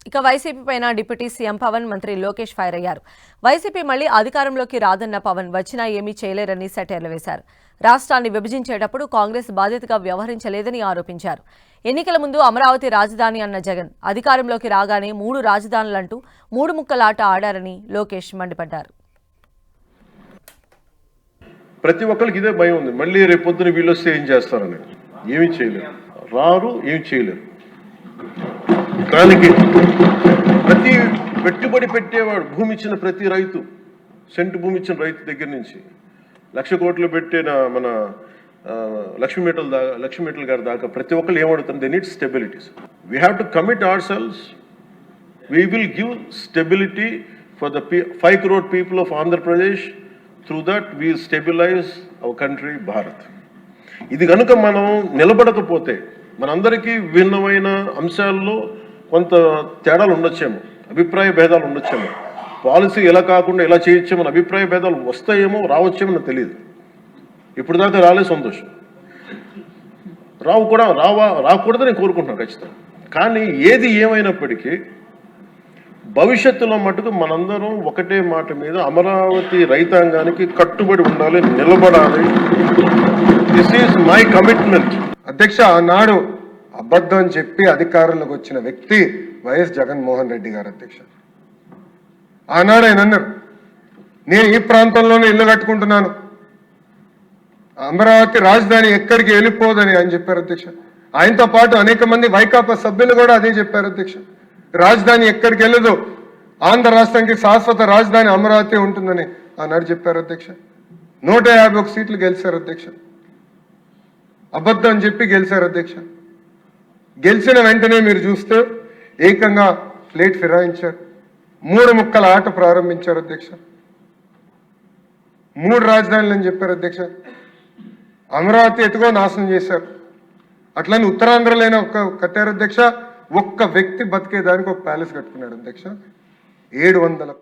ఇక వైసీపీ పైన deputy CM Pawan, మంత్రి లోకేష్ ఫైర్ అయ్యారు. వైసీపీ మళ్లీ అధికారంలోకి రాదన్న పవన్ వచ్చినా ఏమీ చేయలేరని సెటైర్లు వేశారు. రాష్ట్రాన్ని విభజించేటప్పుడు కాంగ్రెస్ బాధ్యతగా వ్యవహరించలేదని ఆరోపించారు. ఎన్నికల ముందు అమరావతి రాజధాని అన్న జగన్ అధికారంలోకి రాగానే 3 రాజధానులంటూ 3 ముక్కలాట ఆడారని లోకేష్ మండిపడ్డారు. ప్రతి ఒక్కరికి ఇదే భయం ఉంది, మళ్ళీ రేపు పొద్దున వీళ్ళు వస్తే ఏం చేస్తారని. ఏమీ చేయలేరు, రారు, ఏం చేయలేరు. దానికి ప్రతి పెట్టుబడి పెట్టేవాడు, భూమి ఇచ్చిన ప్రతి రైతు, సెంటు భూమి ఇచ్చిన రైతు దగ్గర నుంచి 1,00,000 కోట్లు పెట్టిన మన లక్ష్మీ గారి దాకా ప్రతి ఒక్కరు ఏమడుతుంది, they need stabilities. We have to commit our cells. We will give stability for the 5 crore people of Andhra Pradesh. Through that we stabilise our country Bharat. ఇది కనుక మనం నిలబడకపోతే మనందరికీ భిన్నమైన అంశాల్లో కొంత తేడాలు ఉండొచ్చేమో, అభిప్రాయ భేదాలు ఉండొచ్చేమో, పాలసీ ఎలా కాకుండా ఎలా చేయొచ్చేమో అభిప్రాయ భేదాలు వస్తాయేమో, రావచ్చేమో నాకు తెలియదు. ఇప్పుడు దాకా రాలే, సంతోషం. రాకూడదని నేను కోరుకుంటున్నాను ఖచ్చితంగా. కానీ ఏది ఏమైనప్పటికీ భవిష్యత్తులో మటుకు మనందరం ఒకటే మాట మీద అమరావతి రైతాంగానికి కట్టుబడి ఉండాలి, నిలబడాలి. This is my commitment. అధ్యక్ష, ఆనాడు అబద్ధం చెప్పి అధికారంలోకి వచ్చిన వ్యక్తి వైఎస్ జగన్మోహన్ రెడ్డి గారు. అధ్యక్ష, ఆనాడు ఆయన అన్నారు, నేను ఈ ప్రాంతంలోనే ఇల్లు కట్టుకుంటున్నాను, అమరావతి రాజధాని ఎక్కడికి వెళ్ళిపోదని ఆయన చెప్పారు. అధ్యక్ష, ఆయనతో పాటు అనేక మంది వైకాపా సభ్యులు కూడా అదే చెప్పారు. అధ్యక్ష, రాజధాని ఎక్కడికి వెళ్ళదు, ఆంధ్ర రాష్ట్రానికి శాశ్వత రాజధాని అమరావతి ఉంటుందని ఆనాడు చెప్పారు. అధ్యక్ష, 151 సీట్లు గెలిచారు. అధ్యక్ష, అబద్ధం చెప్పి గెలిచారు. అధ్యక్ష, గెలిచిన వెంటనే మీరు చూస్తే ఏకంగా ప్లేట్ ఫిరాయించారు, 3 ముక్కల ఆట ప్రారంభించారు. అధ్యక్ష, 3 రాజధానులు అని చెప్పారు. అధ్యక్ష, అమరావతి ఎటుగో నాశనం చేశారు. అట్లని ఉత్తరాంధ్రలోనే కట్టారు. అధ్యక్ష, ఒక్క వ్యక్తి బతికేదానికి ఒక ప్యాలెస్ కట్టుకున్నాడు. అధ్యక్ష, 700